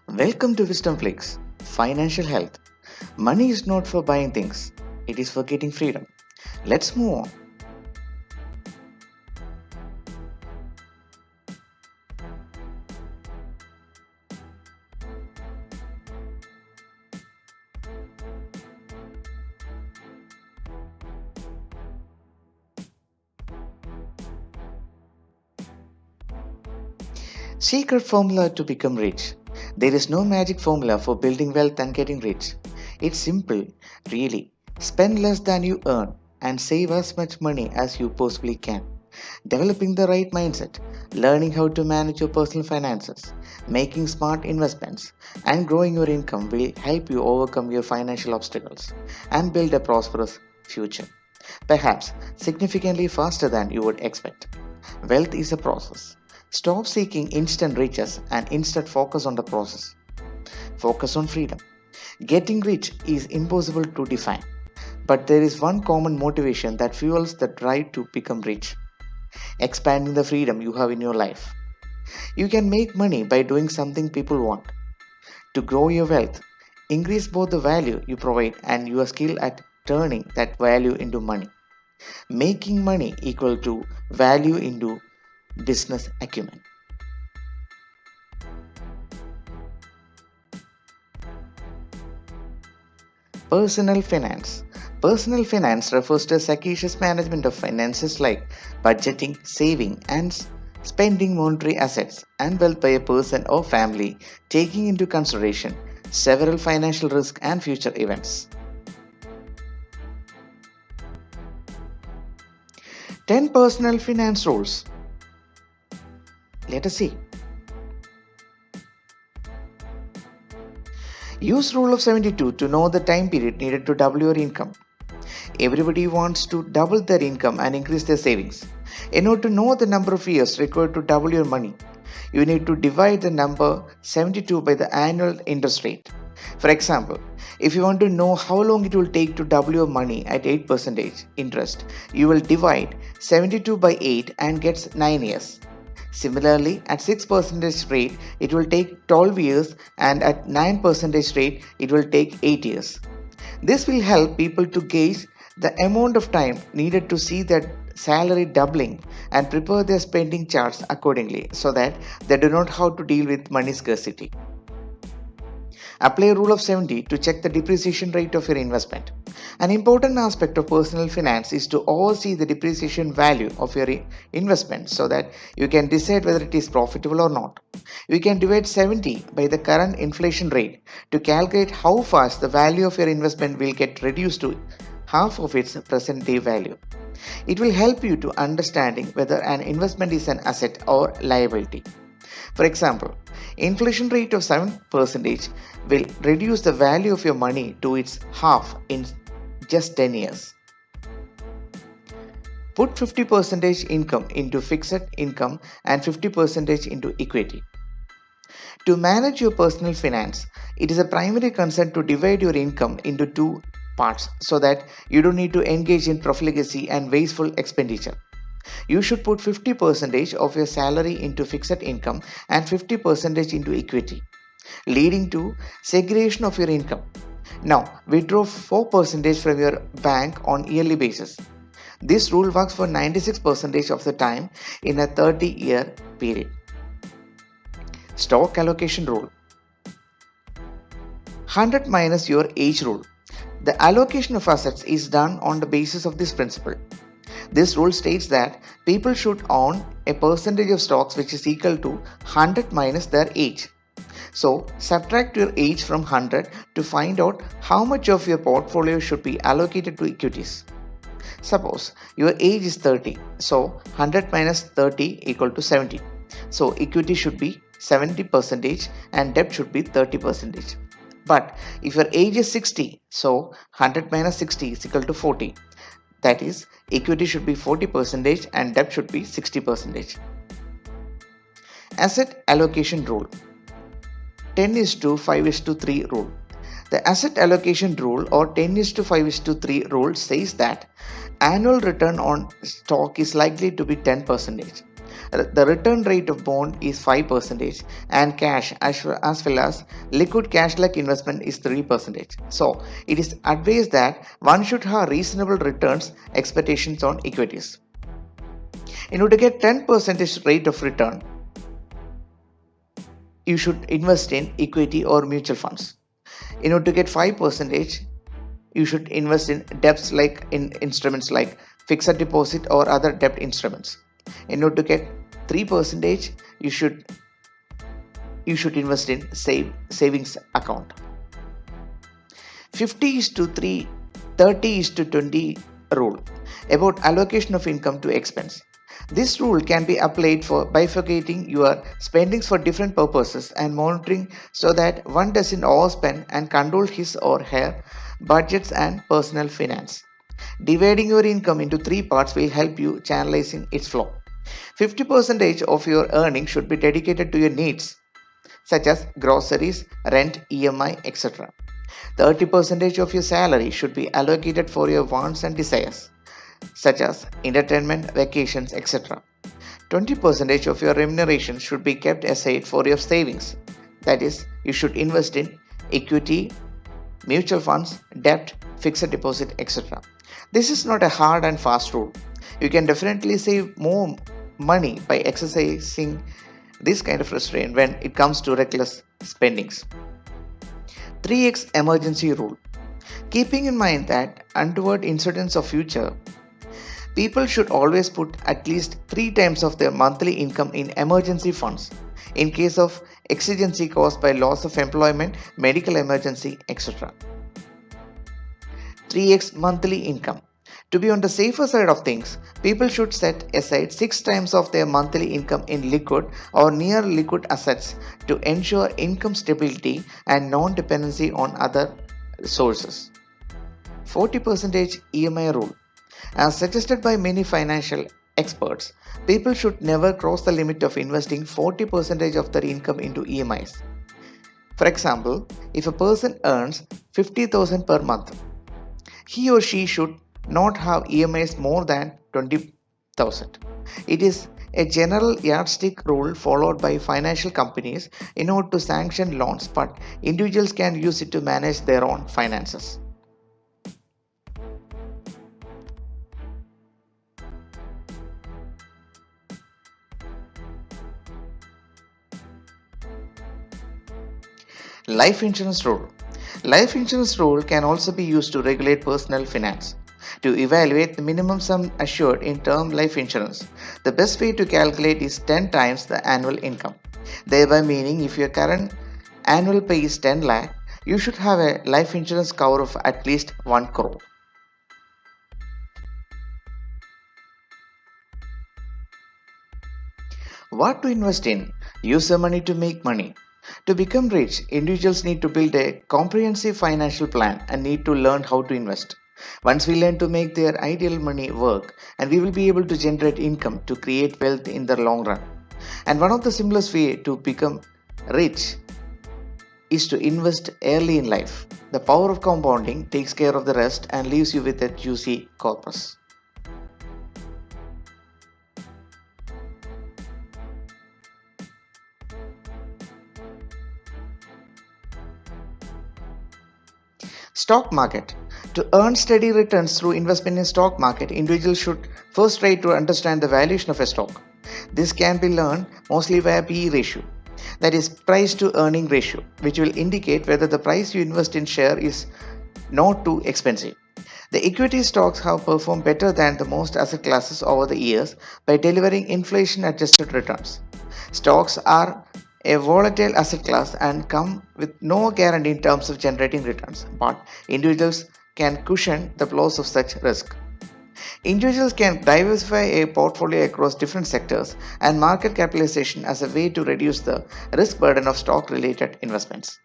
Welcome to Wisdom Flakes Financial Health. Money is not for buying things, it is for getting freedom. Let's move on. Secret formula to become rich. There is no magic formula for building wealth and getting rich. It's simple, really. Spend less than you earn and save as much money as you possibly can. Developing the right mindset, learning how to manage your personal finances, making smart investments, and growing your income will help you overcome your financial obstacles and build a prosperous future. Perhaps significantly faster than you would expect. Wealth is a process. Stop seeking instant riches and instead focus on the process. Focus on freedom. Getting rich is impossible to define, but there is one common motivation that fuels the drive to become rich: expanding the freedom you have in your life. You can make money by doing something people want. To grow your wealth, increase both the value you provide and your skill at turning that value into money. Making money equal to value into business acumen. Personal finance. Personal finance refers to a sagacious management of finances like budgeting, saving, and spending monetary assets and wealth by a person or family, taking into consideration several financial risks and future events. 10 personal finance rules. Let us see. Use rule of 72 to know the time period needed to double your income. Everybody wants to double their income and increase their savings. In order to know the number of years required to double your money, you need to divide the number 72 by the annual interest rate. For example, if you want to know how long it will take to double your money at 8% interest, you will divide 72 by 8 and get 9 years. Similarly, at 6% rate, it will take 12 years, and at 9% rate, it will take 8 years. This will help people to gauge the amount of time needed to see that salary doubling and prepare their spending charts accordingly so that they do not have to deal with money scarcity. Apply rule of 70 to check the depreciation rate of your investment. An important aspect of personal finance is to oversee the depreciation value of your investment so that you can decide whether it is profitable or not. You can divide 70 by the current inflation rate to calculate how fast the value of your investment will get reduced to half of its present day value. It will help you to understanding whether an investment is an asset or liability. For example, inflation rate of 7% will reduce the value of your money to its half in just 10 years. Put 50% income into fixed income and 50% into equity. To manage your personal finance, it is a primary concern to divide your income into two parts so that you don't need to engage in profligacy and wasteful expenditure. You should put 50% of your salary into fixed income and 50% into equity, leading to segregation of your income. Now, withdraw 4% from your bank on yearly basis. This rule works for 96% of the time in a 30-year period. Stock allocation rule. 100 minus your age rule. The allocation of assets is done on the basis of this principle. This rule states that people should own a percentage of stocks which is equal to 100 minus their age. So, subtract your age from 100 to find out how much of your portfolio should be allocated to equities. Suppose your age is 30, so 100 minus 30 equal to 70. So, equity should be 70% and debt should be 30%. But if your age is 60, so 100 minus 60 is equal to 40. That is, equity should be 40% and debt should be 60%. Asset allocation rule. 10 is to 5 is to 3 rule. The asset allocation rule or 10 is to 5 is to 3 rule says that annual return on stock is likely to be 10%. The return rate of bond is 5% and cash as well as liquid cash like investment is 3%. So it is advised that one should have reasonable returns expectations on equities. In order to get 10% rate of return, you should invest in equity or mutual funds. In order to get 5%, you should invest in debts like in instruments like fixed deposit or other debt instruments. In order to get 3%, you should invest in savings account. 50 is to 3, 30 is to 20 rule about allocation of income to expense. This rule can be applied for bifurcating your spendings for different purposes and monitoring so that one doesn't overspend and control his or her budgets and personal finance. Dividing your income into three parts will help you channelizing its flow. 50% of your earnings should be dedicated to your needs such as groceries, rent, EMI, etc. 30% of your salary should be allocated for your wants and desires such as entertainment, vacations, etc. 20% of your remuneration should be kept aside for your savings. That is, you should invest in equity, mutual funds, debt, fixed deposit, etc. This is not a hard and fast rule. You can definitely save more money by exercising this kind of restraint when it comes to reckless spendings. 3x emergency rule. Keeping in mind that untoward incidents of future, people should always put at least 3 times of their monthly income in emergency funds in case of exigency caused by loss of employment, medical emergency, etc. 3x monthly income. To be on the safer side of things, people should set aside 6 times of their monthly income in liquid or near liquid assets to ensure income stability and non dependency on other sources. 40% EMI rule. As suggested by many financial experts, people should never cross the limit of investing 40% of their income into EMIs. For example, if a person earns 50,000 per month, he or she should not have EMIs more than 20,000. It is a general yardstick rule followed by financial companies in order to sanction loans, but individuals can use it to manage their own finances. Life insurance rule. Life insurance rule can also be used to regulate personal finance. To evaluate the minimum sum assured in term life insurance, the best way to calculate is 10 times the annual income. Thereby meaning if your current annual pay is 10 lakh, you should have a life insurance cover of at least 1 crore. What to invest in? Use the money to make money. To become rich, individuals need to build a comprehensive financial plan and need to learn how to invest. Once we learn to make their ideal money work, and we will be able to generate income to create wealth in the long run. And one of the simplest way to become rich is to invest early in life. The power of compounding takes care of the rest and leaves you with a juicy corpus. Stock market. To earn steady returns through investment in stock market, individuals should first try to understand the valuation of a stock. This can be learned mostly via PE ratio, that is price to earning ratio, which will indicate whether the price you invest in share is not too expensive. The equity stocks have performed better than the most asset classes over the years by delivering inflation adjusted returns. Stocks are a volatile asset class and come with no guarantee in terms of generating returns, but individuals can cushion the loss of such risk. Individuals can diversify a portfolio across different sectors and market capitalization as a way to reduce the risk burden of stock related investments.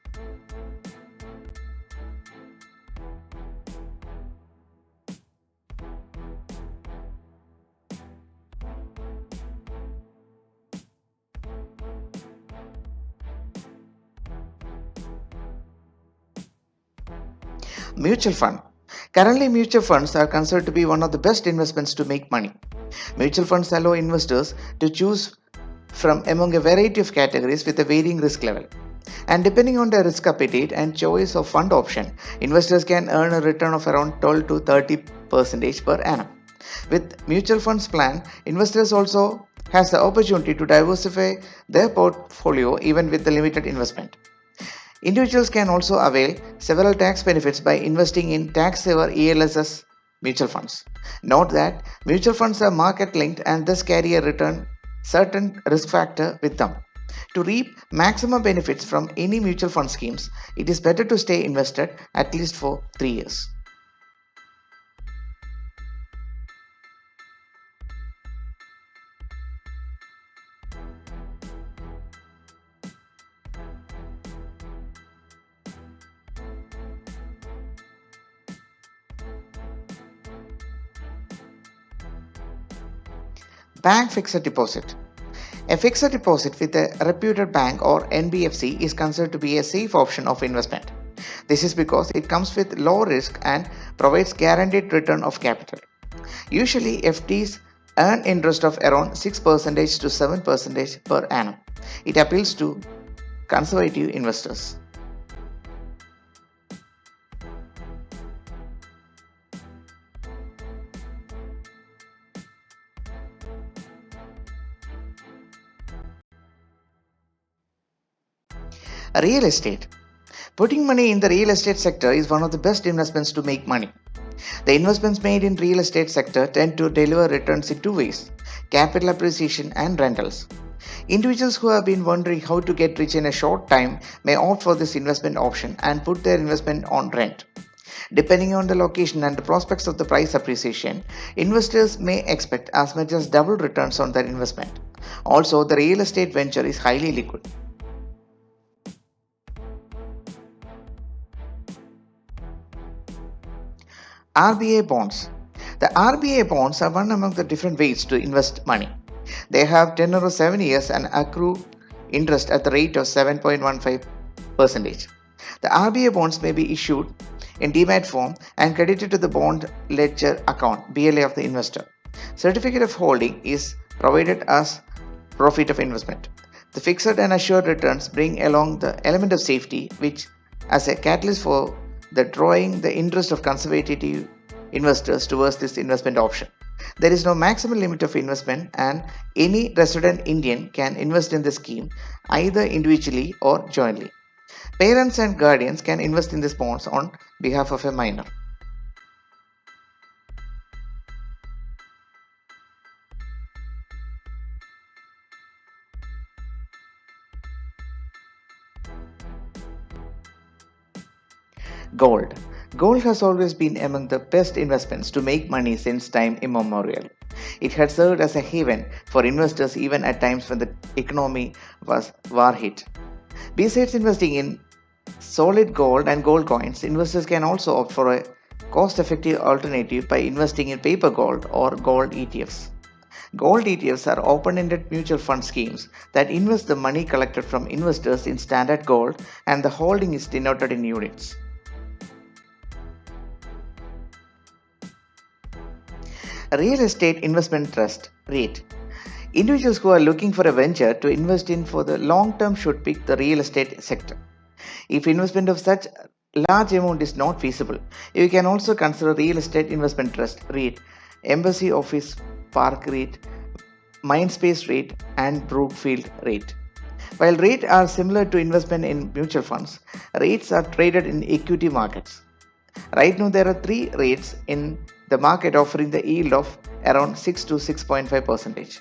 Mutual fund. Currently, mutual funds are considered to be one of the best investments to make money. Mutual funds allow investors to choose from among a variety of categories with a varying risk level. And depending on their risk appetite and choice of fund option, investors can earn a return of around 12 to 30% per annum. With mutual funds plan, investors also has the opportunity to diversify their portfolio even with the limited investment. Individuals can also avail several tax benefits by investing in tax saver ELSS mutual funds. Note that mutual funds are market linked and thus carry a return certain risk factor with them. To reap maximum benefits from any mutual fund schemes, it is better to stay invested at least for 3 years. Bank fixed deposit. A fixed deposit with a reputed bank or NBFC is considered to be a safe option of investment. This is because it comes with low risk and provides guaranteed return of capital. Usually, FDs earn interest of around 6% to 7% per annum. It appeals to conservative investors. Real estate. Putting money in the real estate sector is one of the best investments to make money. The investments made in real estate sector tend to deliver returns in two ways: capital appreciation and rentals. Individuals who have been wondering how to get rich in a short time may opt for this investment option and put their investment on rent. Depending on the location and the prospects of the price appreciation, investors may expect as much as double returns on their investment. Also, the real estate venture is highly liquid. RBA bonds. The RBA bonds are one among the different ways to invest money. They have tenure of 7 years and accrue interest at the rate of 7.15%. The RBA bonds may be issued in demat form and credited to the bond ledger account BLA of the investor. Certificate of holding is provided as profit of investment. The fixed and assured returns bring along the element of safety, which as a catalyst for the drawing the interest of conservative investors towards this investment option. There is no maximum limit of investment, and any resident Indian can invest in the scheme either individually or jointly. Parents and guardians can invest in these bonds on behalf of a minor. Gold. Gold has always been among the best investments to make money since time immemorial. It had served as a haven for investors even at times when the economy was war hit. Besides investing in solid gold and gold coins, investors can also opt for a cost effective alternative by investing in paper gold or gold ETFs. Gold ETFs are open ended mutual fund schemes that invest the money collected from investors in standard gold, and the holding is denoted in units. Real estate investment trust REIT. Individuals who are looking for a venture to invest in for the long term should pick the real estate sector. If investment of such large amount is not feasible, you can also consider real estate investment trust REIT, Embassy Office Park REIT, Mindspace REIT, and Brookfield REIT. While REIT are similar to investment in mutual funds, REITs are traded in equity markets. Right now, there are three REITs in the market offering the yield of around 6 to 6.5%.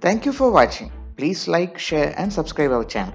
Thank you for watching. Please like, share, and subscribe our channel.